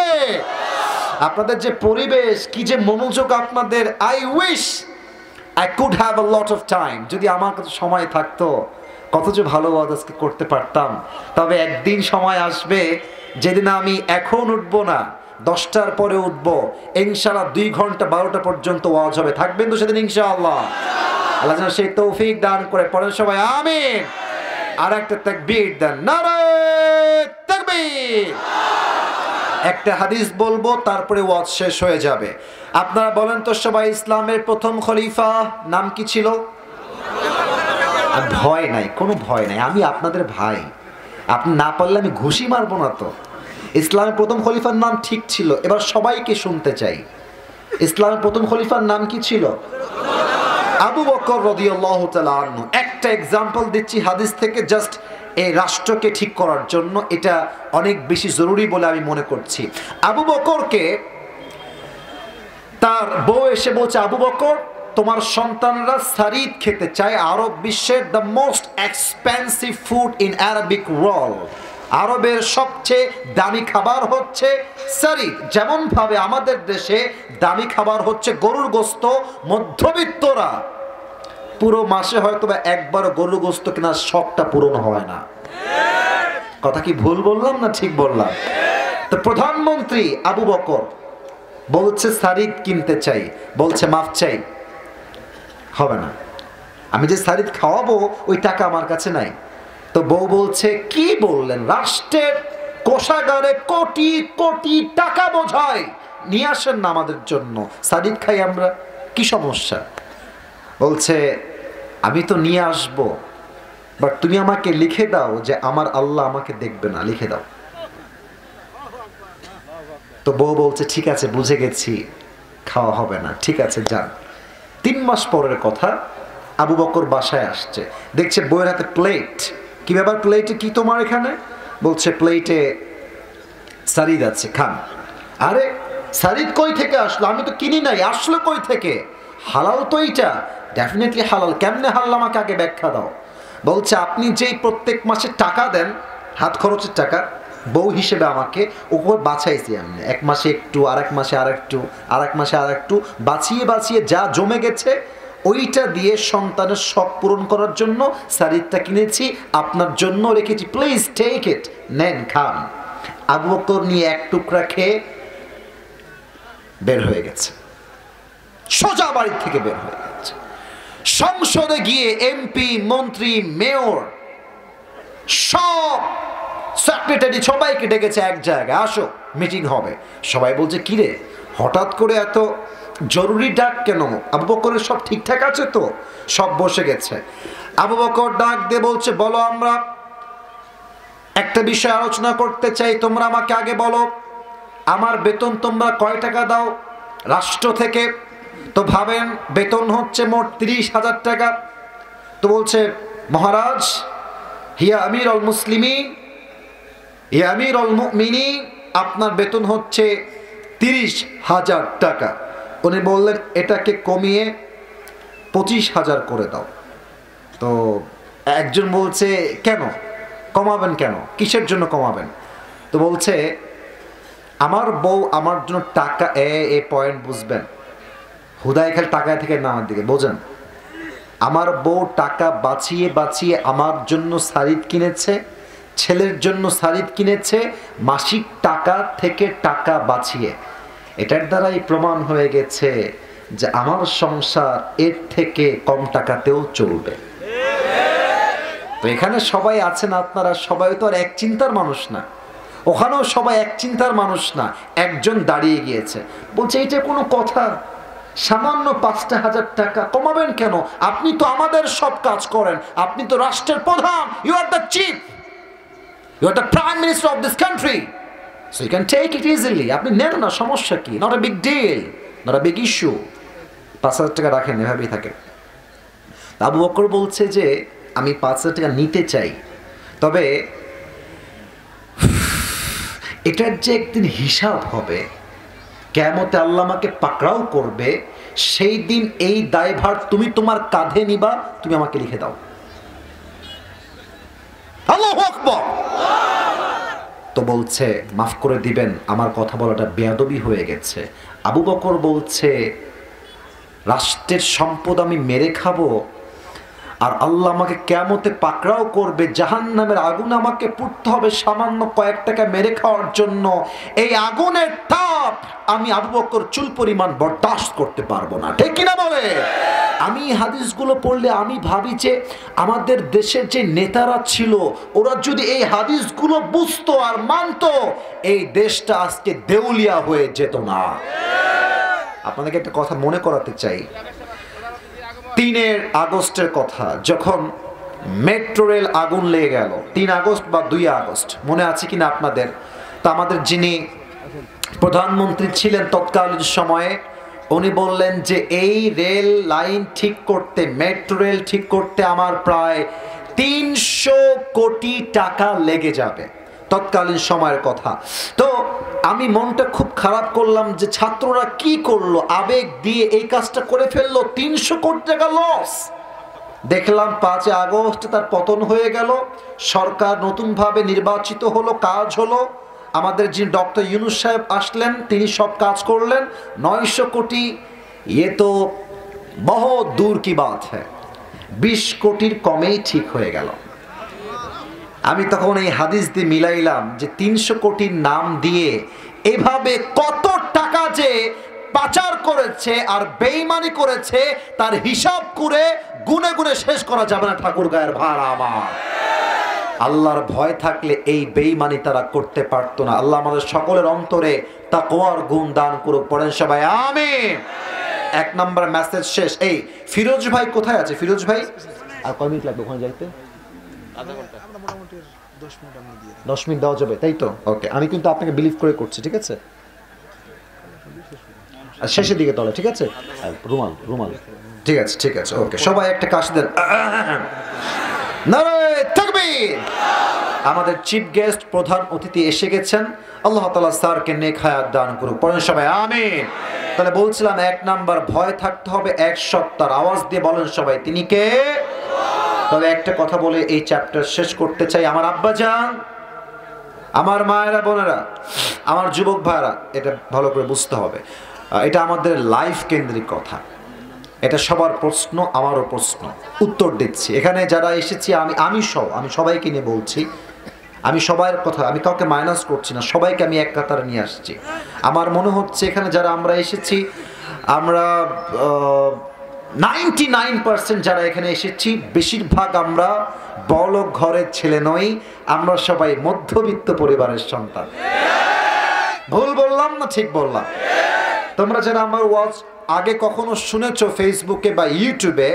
Speaker 1: আপনাদের যে পরিবেশ, কি যে মনোযোগ আপনাদের! I wish I could have a lot of time. যদি আমার কাছে সময় থাকতো, কত যে ভালো আজকে করতে পারতাম। তবে একদিন সময় আসবে যেদিন আমি এখন উঠবো না, 10টার পরে উঠবো, ইনশাআল্লাহ 2 ঘন্টা 12টা পর্যন্ত ওয়াজ হবে। থাকবেন তো সেদিন ইনশাআল্লাহ? আল্লাহ যেন সেই তৌফিক দান করে। পড়েন সবাই আমিন। আর একটা তাকবীর দেন, নারে তাকবীর। একটা হাদিস বলবো, তারপরে ওয়াজ শেষ হয়ে যাবে। আপনারা বলেন তো সবাই, ইসলামের প্রথম খলিফা নাম কি ছিল? ভয় নাই, কোনো ভয় নাই, আমি আপনাদের ভাই। আপনি না পারলে আমি ঘুষি মারবো না তো। ইসলামের প্রথম খলিফার নাম ঠিক ছিল। এবার সবাইকে শুনতে চাই, ইসলামের প্রথম খলিফার নাম কি ছিল? আবু বকর রাদিয়াল্লাহু তাআলা আনহু। একটা এক্সাম্পল দিচ্ছি হাদিস থেকে, জাস্ট এই রাষ্ট্রকে ঠিক করার জন্য। এটা অনেক বেশি জরুরি বলে আমি মনে করছি। আবু বকরকে তার বউ এসে বলছে, আবু বকর, তোমার সন্তানরা সারিদ খেতে চায়। আরব বিশ্বের the most expensive food in Arabic world. আরবের সবচেয়ে দামি খাবার হচ্ছে সারিদ। যেমন ভাবে আমাদের দেশে দামি খাবার হচ্ছে গরুর গোস্ত, মধ্যবিত্তরা পুরো মাসে হয়তো বা একবার গরুর গোস্ত কেনার শখটা পূরণ হয় না। কথা কি ভুল বললাম না ঠিক বললাম? তো প্রধানমন্ত্রী আবু বকর বলছে সারিদ কিনতে চাই, বলছে মাফ চাই, হবে না, আমি যে সারিদ খাওয়াবো ওই টাকা আমার কাছে নাই। তো বউ বলছে, কি বললেন? রাষ্ট্রের কোষাগারে কোটি কোটি টাকা বোঝায়, নিয়ে আসেন না আমাদের জন্য, সারিদ খাই আমরা, কি সমস্যা? বলছে, আমি তো নিয়ে আসবো, বাট তুমি আমাকে লিখে দাও যে আমার আল্লাহ আমাকে দেখবে না, লিখে দাও। তো বউ বলছে, ঠিক আছে, বুঝে গেছি, খাওয়া হবে না, ঠিক আছে যান। 3 মাস পরের কথা, আবু বকর বাসায় আসছে, দেখছে বউয়ের হাতে প্লেট। কি ব্যাপার, প্লেটে কি তোমার এখানে? বলছে, প্লেটে সারিদ আছে, খান। আরে সারিদ কই থেকে আসলো? আমি তো কিনি নাই, আসলো কই থেকে? হালাল তো এইটা, ডেফিনেটলি হালাল। কেমনে হালাল আমাকে আগে ব্যাখ্যা দাও। বলছে, আপনি যেই প্রত্যেক মাসে টাকা দেন, হাত খরচের টাকা, বউ হিসেবে আমাকে উপর বাছাইছি আমি, 1 মাসে একটু, আরেক মাসে আর একটু, আরেক মাসে আর একটু, বাঁচিয়ে বাঁচিয়ে যা জমে গেছে ওইটা দিয়ে সন্তানের শখ পূরণ করার জন্য সারিদটা কিনেছি, আপনার জন্য রেখেছি, প্লিজ টেক ইট, নেন খান। আবু বকর নিয়ে 1 টুকরা খেয়ে বের হয়ে গেছে, সোজা বাড়ি থেকে বের হয়ে গেছে। সংসদে গিয়ে এমপি, মন্ত্রী, মেয়র, সব সেক্রেটারি সবাইকে ডেকেছে এক জায়গায়, আসো মিটিং হবে। সবাই বলছে, কিরে হঠাৎ করে এত জরুরি ডাক কেন? আবু বকরের সব ঠিকঠাক আছে তো? সব বসে গেছে। আবু বকর ডাক দিয়ে বলছে, বলো, আমরা একটা বিষয় আলোচনা করতে চাই, তোমরা আমাকে আগে বলো, আমার বেতন তোমরা কয় টাকা দাও রাষ্ট্র থেকে? তো ভাবেন, বেতন হচ্ছে মোট 30,000 টাকা। তো বলছে, মহারাজ, হিয়া আমির আল মুসলিমিন, হিয়া আমির আল মুমিনিন, আপনার বেতন হচ্ছে 30,000 টাকা। উনি বললেন, এটাকে কমিয়ে 25,000 করে দাও। তো একজন বলছে, কেন কমাবেন, কেন, কিসের জন্য কমাবেন? তো বলছে, আমার বউ আমার জন্য টাকা এ পয়েন্ট বুঝবেন, হুদায় খালি টাকায় থেকে না, আমার দিকে বোঝেন। আমার বউ টাকা বাঁচিয়ে বাঁচিয়ে আমার জন্য শাড়ি কিনেছে, ছেলের জন্য শাড়ি কিনেছে, মাসিক টাকা থেকে টাকা বাঁচিয়ে। এটার দ্বারাই প্রমাণ হয়ে গেছে যে আমার সংসার এর থেকে কম টাকাতেও চলবে। তো এখানে সবাই আছেন, আপনারা সবাই তো আর এক চিন্তার মানুষ না, ওখানেও সবাই এক চিন্তার মানুষ না। একজন দাঁড়িয়ে গিয়েছে, বলছে এটা কোনো কথা, সামান্য ৫,০০০ টাকা কমাবেন কেন? আপনি তো আমাদের সব কাজ করেন, আপনি তো রাষ্ট্রের প্রধান, you are the chief, you are the prime minister of this country, so you can take it easily. আপনি নেন না, সমস্যা কি? Not a big deal, not a big issue. ৫,০০০ টাকা রাখেন, এভাবেই থাকেন। আবু বকর বলছে যে আমি ৫,০০০ টাকা নিতে চাই, তবে এটার যে একদিন হিসাব হবে, কিয়ামতে আল্লাহ আমাকে পাকড়াও করবে, সেই দিন এই দায়ভার তুমি তোমার কাঁধে নিবা, তুমি আমাকে লিখে দাও। আল্লাহু আকবার। তো বলছে মাফ করে দিবেন, আমার কথা বলাটা বেয়াদবি হয়ে গেছে। আবু বকর বলছে রাষ্ট্রের সম্পদ আমি মেরে খাবো, আর আল্লাহ আমাকে কিয়ামতে পাকড়াও করবে, জাহান্নামের আগুন আমাকে পুড়তে হবে সামান্য কয়েক টাকা মেরে খাওয়ার জন্য। এই আগুনের তাপ আমি আবু বকর চুল পরিমাণ বরদাস্ত করতে পারবো না, ঠিক কিনা বলে? আমি হাদিসগুলো পড়লে আমি ভাবি যে আমাদের দেশের যে নেতারা ছিল, ওরা যদি এই হাদিসগুলো বুঝতো আর মানতো, এই দেশটা আজকে দেউলিয়া হয়ে যেত না। আপনাদেরকে একটা কথা মনে করাতে চাই, ৩ আগস্টের কথা, যখন মেট্রো রেল আগুন লেগে গেল, ৩ আগস্ট বা ২ আগস্ট মনে আছে কিনা আপনাদের? তো আমাদের যিনি প্রধানমন্ত্রী ছিলেন তৎকালীন সময়ে, উনি বললেন যে এই রেল লাইন ঠিক করতে, মেট্রো রেল ঠিক করতে আমার প্রায় ৩০০ কোটি টাকা লেগে যাবে, তৎকালীন সময়ের কথা। তো আমি মনটা খুব খারাপ করলাম যে ছাত্ররা কি করলো, আবেগ দিয়ে এই কাজটা করে ফেললো, ৩০০ কোটি টাকা লস। দেখলাম ৫ আগস্ট তার পতন হয়ে গেল, সরকার নতুনভাবে নির্বাচিত হলো, কাজ হলো। আমাদের যিনি ডক্টর ইউনূস সাহেব আসলেন, তিনি সব কাজ করলেন। ৯০০ কোটি ये तो बहुत दूर की बात है, ২০ কোটির কমেই ঠিক হয়ে গেল। আমি তখন এই হাদিস দিয়ে মিলাইলাম যে ৩০০ কোটির নাম দিয়ে এভাবে কত টাকা যে পাচার করেছে আর বেঈমানি করেছে, তার হিসাব করে গুনে গুনে শেষ করা যাবে না। ঠাকুর গায়ের ভাড়া আমার, আল্লাহর ভয় থাকলে এই বেঈমানি তারা করতে পারতো না। আল্লাহ আমাদের সকলের অন্তরে তাকওয়ার গুণ দান করুক, পড়েন সবাই আমিন। ১ নম্বর মেসেজ শেষ। এই ফিরোজ ভাই কোথায় আছে? ফিরোজ ভাই, আর কয় মিনিট লাগবে ওখানে যাইতে? ১০ মিনিট দেওয়া যাবে, তাই তো? ওকে, আমি কিন্তু আপনাকে বিলিভ করে করছি, ঠিক আছে? আর শেষের দিকে তলে, ঠিক আছে? রুমাল রুমাল, ঠিক আছে ঠিক আছে, ওকে। সবাই একটা কাশি দেন। নারায়ে তাকবীর। আমাদের চিফ গেস্ট, প্রধান অতিথি এসে গেছেন। আল্লাহ তাআলা স্যারকে নেক হায়াত দান করুক, পড়েন সবাই আমিন। তাহলে বলছিলাম ১ নাম্বার, ভয় থাকতে হবে এক সত্তার। আওয়াজ দিয়ে বলেন সবাই, তিনি কে? তবে একটা কথা বলে এই চ্যাপ্টার শেষ করতে চাই। আমার আব্বাজান, আমার মায়েরা, বোনেরা, আমার যুবক ভাইরা, এটা ভালো করে বুঝতে হবে। এটা আমাদের লাইফ কেন্দ্রিক কথা, এটা সবার প্রশ্ন, আমারও প্রশ্ন, উত্তর দিচ্ছি। এখানে যারা এসেছি আমি সবাইকে নিয়ে বলছি, আমি সবার কথা, আমি কাউকে মাইনাস করছি না, সবাইকে আমি এক কাতারে নিয়ে আসছি। আমার মনে হচ্ছে এখানে যারা আমরা এসেছি, আমরা 99% যারা এখানে এসেছি, বেশিরভাগ আমরা বড়লোক ঘরের ছেলে নই, আমরা সবাই মধ্যবিত্ত পরিবারের সন্তান। ভুল বললাম না ঠিক বললাম? তোমরা যারা আমার ওয়াজ আগে কখনো শুনেছো ফেসবুকে বা ইউটিউবে,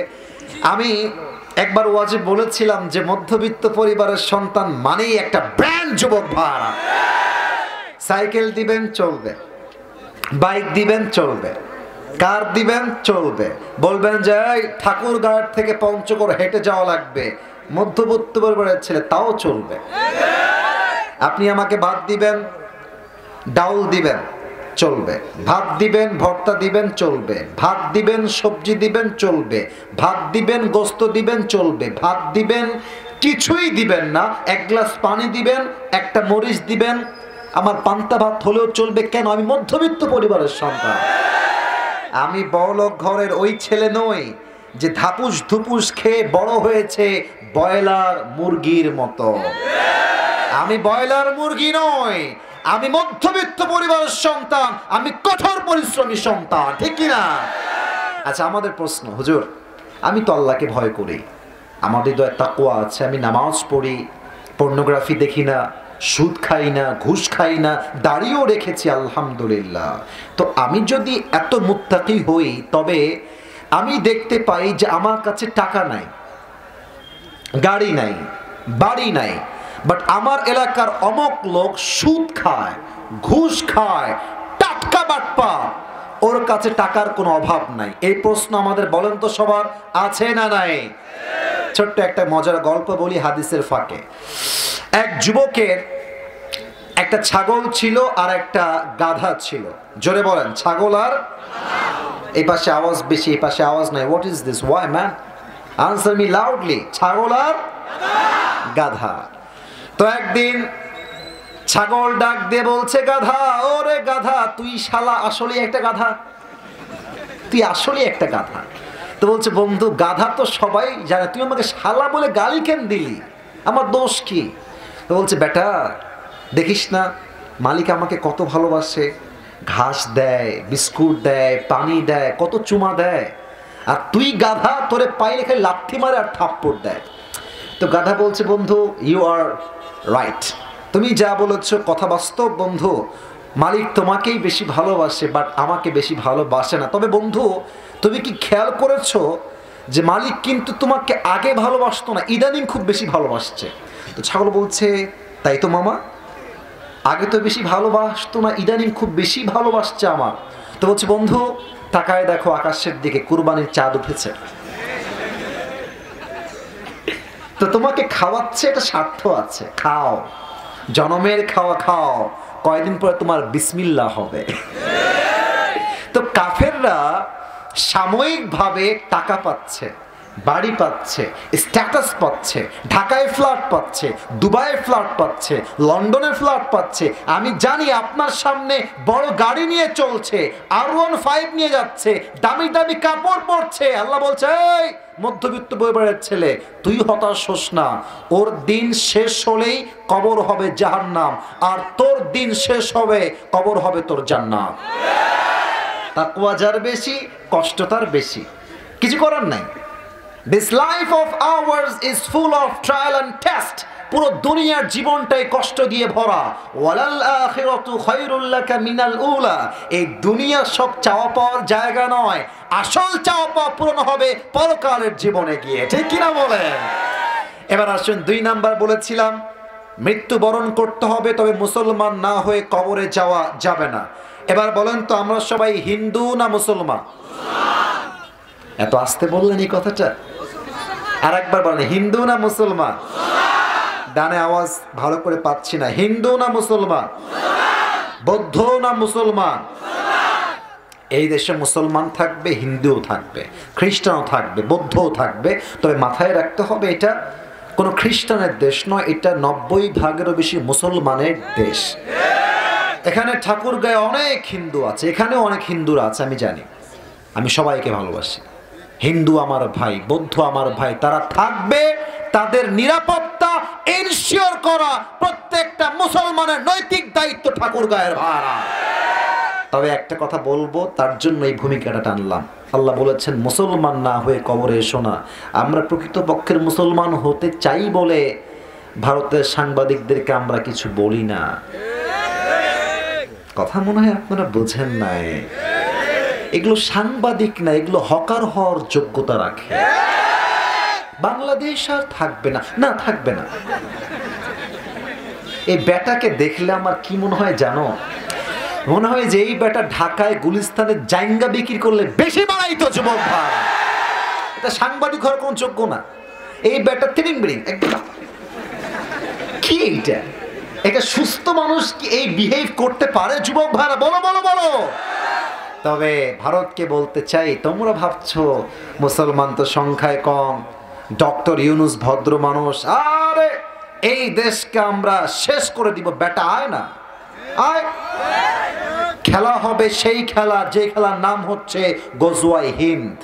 Speaker 1: আমি একবার ওয়াজে বলেছিলাম যে মধ্যবিত্ত পরিবারের সন্তান মানেই একটা ব্র্যান্ড যুবক ভাড়া। সাইকেল দিবেন চলবে, বাইক দিবেন চলবে, কার দিবেন চলবে, বলবেন যে ঠাকুরগাঁও থেকে পঞ্চগড় হেঁটে যাওয়া লাগবে, মধ্যবিত্ত পরিবারের ছেলে, তাও চলবে। আপনি আমাকে ভাত দিবেন, ডাউল দিবেন চলবে, ভাত দিবেন, ভর্তা দিবেন চলবে, ভাত দিবেন, সবজি দিবেন চলবে, ভাত দিবেন, গোস্ত দিবেন চলবে, ভাত দিবেন, কিছুই দিবেন না, 1 গ্লাস পানি দিবেন, একটা মরিচ দিবেন, আমার পান্তা ভাত হলেও চলবে কেন? আমি মধ্যবিত্ত পরিবারের সন্তান। আমি বড়লোক ঘরের ওই ছেলে নই যে ধাপুস ধুপুস খেয়ে বড় হয়েছে ব্রয়লার মুরগির মতো। আমি ব্রয়লার মুরগি নই, আমি মধ্যবিত্ত পরিবারের সন্তান, আমি কঠোর পরিশ্রমী সন্তান, ঠিক কিনা? আচ্ছা, আমাদের প্রশ্ন, হুজুর আমি তো আল্লাহকে ভয় করি, আমার হৃদয়ে তাকওয়া আছে, আমি নামাজ পড়ি, পর্নোগ্রাফি দেখি না, সুদ খাই না, ঘুষ খাই না, দাড়িও রেখেছি আলহামদুলিল্লাহ। তো আমি যদি এত মুত্তাকি হই, তবে আমি দেখতে পাই যে আমার কাছে টাকা নাই, গাড়ি নাই, বাড়ি নাই, বাট আমার এলাকার অমক লোক সুদ খায়, ঘুষ খায়, টাটকা বাটপা, ওর কাছে টাকার কোনো অভাব নাই। এই প্রশ্ন আমাদের বলেন তো সবার আছে না নাই? ছোট্ট একটা মজার গল্প বলি হাদিসের ফাঁকে। এক যুবকের একটা ছাগল ছিল আর একটা গাধা ছিল। জোরে বলেন, ছাগল আর, এই পাশে আওয়াজ বেশি, এই পাশে আওয়াজ নাই। What is this? Why man? Answer me loudly. ছাগল আর গাধা। তো একদিন ছাগল ডাক দিয়ে বলছে, গাধা, ওরে গাধা, তুই শালা আসলে একটা গাধা, তুই আসলে একটা গাধা। তো বলছে, বন্ধু গাধা তো সবাই জানে, তুই আমাকে শালা বলে গালি কেন দিলি? আমার দোষ কি? তো বলছে, বেটা দেখিস না মালিক আমাকে কত ভালোবাসে, ঘাস দেয়, বিস্কুট দেয়, পানি দেয়, কত চুমা দেয়, আর তুই গাধা, তোরে পাইলে খালি লাথি মারে আর থাপ্পড় দেয়। তো গাধা বলছে, বন্ধু ইউ আর রাইট, তুমি যা বলেছো কথা বাস্তব বন্ধু, মালিক তোমাকেই বেশি ভালোবাসে, বাট আমাকে বেশি ভালোবাসে না। তবে বন্ধু তুমি কি খেয়াল করেছো যে মালিক কিন্তু তোমাকে আগে ভালোবাসতো না, ইদানিং খুব বেশি ভালোবাসছে? তো ছাগল বলছে, তাই তো মামা, আগে তো বেশি ভালোবাসতো না, ইদানিং খুব বেশি ভালোবাসছে আমার। তো বলছে, বন্ধু তাকায় দেখো আকাশের দিকে, কুরবানির চাঁদ উঠেছে। তো তোমাকে খাওয়াচ্ছে, এটা স্বার্থ আছে, খাও, জনমের খাওয়া খাও, কয়দিন পরে তোমার বিসমিল্লাহ হবে। তো কাফেররা সাময়িকভাবে টাকা পাচ্ছে, বাড়ি পাচ্ছে, স্ট্যাটাস পাচ্ছে, ঢাকায় ফ্ল্যাট পাচ্ছে, দুবাইয়ে ফ্ল্যাট পাচ্ছে, লন্ডনে ফ্ল্যাট পাচ্ছে। আমি জানি আপনার সামনে বড় গাড়ি নিয়ে চলছে, R15 নিয়ে যাচ্ছে, দামি দামি কাপড় পরছে। আল্লাহ বলছে, এই মধ্যবিত্ত পরিবারের ছেলে, তুই হতাশ হোস না, ওর দিন শেষ হলেই কবর হবে জাহান্নাম, আর তোর দিন শেষ হবে কবর হবে তোর জান্নাত। তাকওয়া যার বেশি, কষ্ট তার বেশি, কিছু করার নাই। This life of ours is full of trial and test. পুরো দুনিয়ার জীবনটাই কষ্ট দিয়ে ভরা। ওয়ালাল আখিরাতু খায়রুল লাকা মিনাল উলা। এই দুনিয়া সব চাওয়া পাওয়ার জায়গা নয়, আসল চাওয়া পাওয়া পূরণ হবে পরকালের জীবনে গিয়ে, ঠিক কিনা বলেন? এবার আসুন 2 নাম্বার বলেছিলাম, মৃত্যুবরণ করতে হবে, তবে মুসলমান না হয়ে কবরে যাওয়া যাবে না। এবার বলেন তো আমরা সবাই হিন্দু না মুসলমান? এত আস্তে বললেন এই কথাটা, আর একবার বলেন, হিন্দু না মুসলমান? ডানে আওয়াজ ভালো করে পাচ্ছি না। হিন্দু না মুসলমান? বৌদ্ধ না মুসলমান? এই দেশে মুসলমান থাকবে, হিন্দুও থাকবে, খ্রিস্টানও থাকবে, বৌদ্ধও থাকবে। তবে মাথায় রাখতে হবে, এটা কোনো খ্রিস্টানের দেশ নয়, এটা 90% বেশি মুসলমানের দেশ। এখানে ঠাকুরগাঁয়ে অনেক হিন্দু আছে, এখানেও অনেক হিন্দুরা আছে, আমি জানি। আমি সবাইকে ভালোবাসি, হিন্দু আমার ভাই, বৌদ্ধ আমার ভাই, তারা থাকবে। তাদের নিরাপত্তা এনশিওর করা প্রত্যেকটা মুসলমানের নৈতিক দায়িত্ব ঠাকুরগাঁয়ের ভাড়া। তবে একটা কথা বলবো, তার জন্য এই ভূমিকাটা টানলাম। আল্লাহ বলেছেন মুসলমান না হয়ে কবরে এসো না। আমরা প্রকৃতপক্ষের মুসলমান হতে চাই বলে ভারতের সাংবাদিকদেরকে আমরা কিছু বলি না। কথা মনে হয় আপনারা বোঝেন নাই। এগুলো সাংবাদিক না, এগুলো হকার হওয়ার যোগ্যতা রাখে। বাংলাদেশ আর থাকবে না, না থাকবে না। এই বেটাকে দেখলে আমার কি মনে হয় জানো? মনে হয় যে এই বেটা ঢাকায় গুলিস্তানে জাইঙ্গা বিক্রি করলে বেশি বাড়াইতো যুবক ভাই। এটা সাংবাদিক হওয়ার কোন যোগ্য না। এই বেটা তিরিং বিরিং একদম। কি এইটা? একটা সুস্থ মানুষ কি এই বিহেভ করতে পারে যুবক ভাইরা? বলো বলো বলো। তবে ভারতকে বলতে চাই, তোমরা ভাবছো মুসলমান তো সংখ্যায় কম, ডক্টর ইউনুস ভদ্র মানুষ, আরে এই দেশকে আমরা শেষ করে দিব। বেটা আয় না, আয় খেলা হবে সেই খেলা যে খেলার নাম হচ্ছে গজওয়ায়ে হিন্দ।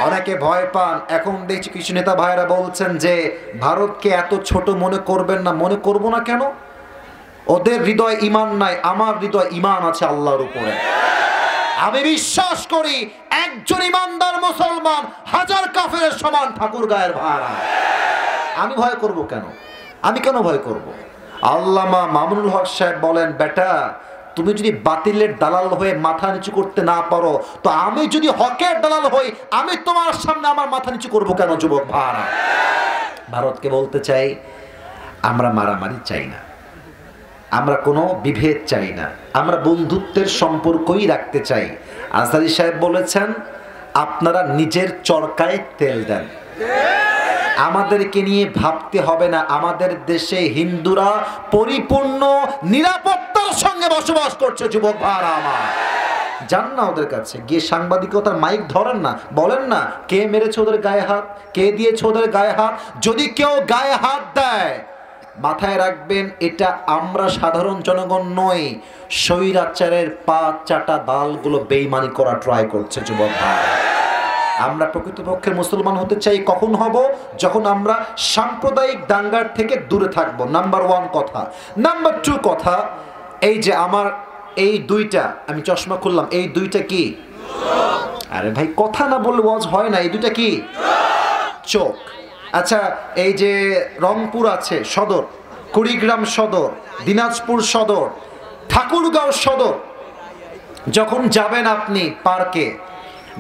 Speaker 1: অনেকে ভয় পান, এখন দেখছি কিছু নেতা ভাইরা বলছেন যে ভারতকে এত ছোট মনে করবেন না। মনে করব না কেন? ওদের হৃদয় ঈমান নাই, আমার হৃদয় ঈমান আছে আল্লাহর উপরে। আমি বিশ্বাস করি একজন ইমানদার মুসলমান হাজার কাফেরের সমান। ঠাকুর গায়ের ভাড়া আমি ভয় করব কেন? আমি কেন ভয় করব? আল্লামা মামুনুল হক সাহেব বলেন, বেটা তুমি যদি বাতিলের দালাল হয়ে মাথা নিচু করতে না পারো, তো আমি যদি হকের দালাল হই, আমি তোমার সামনে আমার মাথা নিচু করব কেন? যুবক ভাড়া ভারতকে বলতে চাই, আমরা মারামারি চাই না, আমরা কোনো বিভেদ চাই না, আমরা বন্ধুত্বের সম্পর্কই রাখতে চাই। আজহারী সাহেব বলেছেন, আপনারা নিজের চরকায় তেল দেন, আমাদেরকে নিয়ে ভাবতে হবে না। আমাদের দেশে হিন্দুরা পরিপূর্ণ নিরাপত্তার সঙ্গে বসবাস করছে। যুবক ভাইরা আমার, যান না ওদের কাছে, গিয়ে সাংবাদিকতার মাইক ধরেন না, বলেন না কে মেরেছে ওদের গায়ে হাত, কে দিয়েছে ওদের গায়ে হাত। যদি কেউ গায়ে হাত দেয়, মাথায় রাখবেন এটা আমরা সাধারণ জনগণ নই, স্বৈরাচারের পা চাটা দালগুলো বেঈমানি করা ট্রাই করছে। যুবক ভাই, আমরা প্রকৃতপক্ষে মুসলমান হতে চাই কখন হব? যখন আমরা সাম্প্রদায়িক দাঙ্গার থেকে দূরে থাকবো। নাম্বার 1 কথা। নাম্বার 2 কথা, এই যে আমার এই দুইটা, আমি চশমা খুললাম, এই দুইটা কি? আরে ভাই কথা না বললে ওয়াজ হয় না। এই দুইটা কি? চোখ। আচ্ছা, এই যে রংপুর আছে সদর, কুড়িগ্রাম সদর, দিনাজপুর সদর, ঠাকুরগাঁও সদর, যখন যাবেন আপনি পার্কে,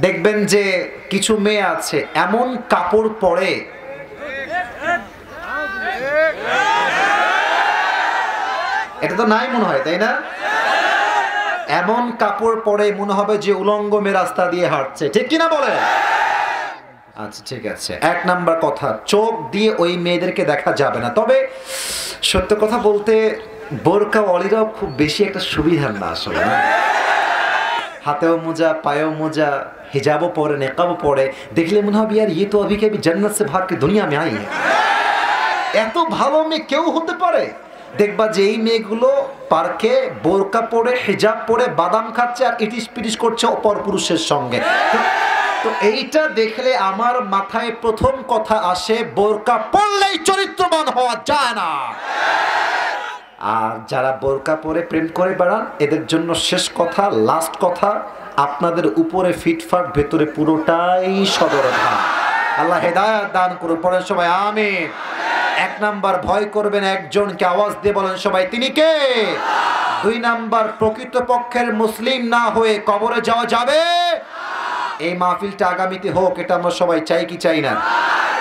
Speaker 1: দেখবেন যে কিছু মেয়ে আছে এমন কাপড় পরে, এটা তো নাই মনে হয়, তাই না? এমন কাপড় পরে মনে হবে যে উলঙ্গ মেয়ে রাস্তা দিয়ে হাঁটছে, ঠিক কিনা বলে? আচ্ছা ঠিক আছে, 1 নাম্বার কথা, চোখ দিয়ে ওই মেয়েদেরকে দেখা যাবে না। তবে সত্য কথা বলতে বোরকা ওয়ালিরাও খুব বেশি একটা সুবিধার না আসলে। হাতেও মোজা, পায়েও মোজা, হিজাবও পরে, নেকাবও পরে, দেখলে মনে হবে यार ये तो अभी के अभी जन्नत से भाग के दुनिया में आई है। এত ভালো মেয়ে কেউ হতে পারে? দেখবা যে এই মেয়েগুলো পার্কে বোরকা পরে, হিজাব পরে বাদাম খাচ্ছে আর ইটিস পিটিস করছে অপর পুরুষের সঙ্গে। তো এইটা দেখলে আমার মাথায় প্রথম কথা আসে, বোরকা পরলেই চরিত্রবান হওয়া যায় না। আর যারা বোরকা পরে প্রেম করে বেড়ান, এদের জন্য শেষ কথা, লাস্ট কথা, আপনাদের উপরে ফিটফাট, ভেতরে পুরোটাই সদরঘাট। আল্লাহ হেদায়েত দান করুন। পড়েন সবাই আমিন। 1 নাম্বার, ভয় করবেন একজনকে, আওয়াজ দিয়ে বলেন সবাই, তিনি কে? 2 নাম্বার, প্রকৃতপক্ষের মুসলিম না হয়ে কবরে যাওয়া যাবে? এই মাহফিলটা আগামীতে হোক, এটা আমরা সবাই চাই কি চাই না?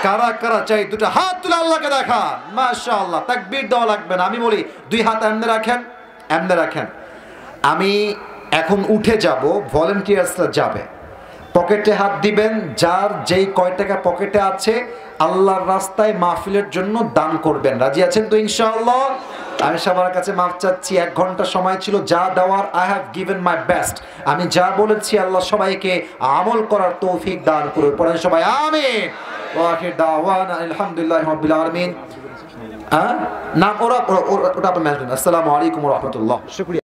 Speaker 1: কারা কারা চাই? দুটো হাত তুলে আল্লাহকে দেখান। মাশাআল্লাহ, তাকবীর দেওয়া লাগবে না। আমি বলি 2 হাত এমনে রাখেন, এমনে রাখেন। আমি এখন উঠে যাব, ভলেন্টিয়ার্সরা যাবে, পকেটে হাত দিবেন, যার যেই কয় টাকা পকেটে আছে আল্লাহর রাস্তায় মাহফিলের জন্য দান করবেন। রাজি আছেন তো ইনশাআল্লাহ? আমি সবার কাছে মাফ চাচ্ছি, 1 ঘন্টা সময় ছিল, যা দেওয়ার I have given my best. আমি যা বলেছি আল্লাহ সবাইকে আমল করার তৌফিক দান করুন। পড়েন সবাই আমিন। ওয়া আখির দাওয়ানা আলহামদুলিল্লাহি রাব্বিল আলামিন। না ওরা ওটা আপনি আসসালামু আলাইকুম ওয়া রাহমাতুল্লাহ। শুকরিয়া।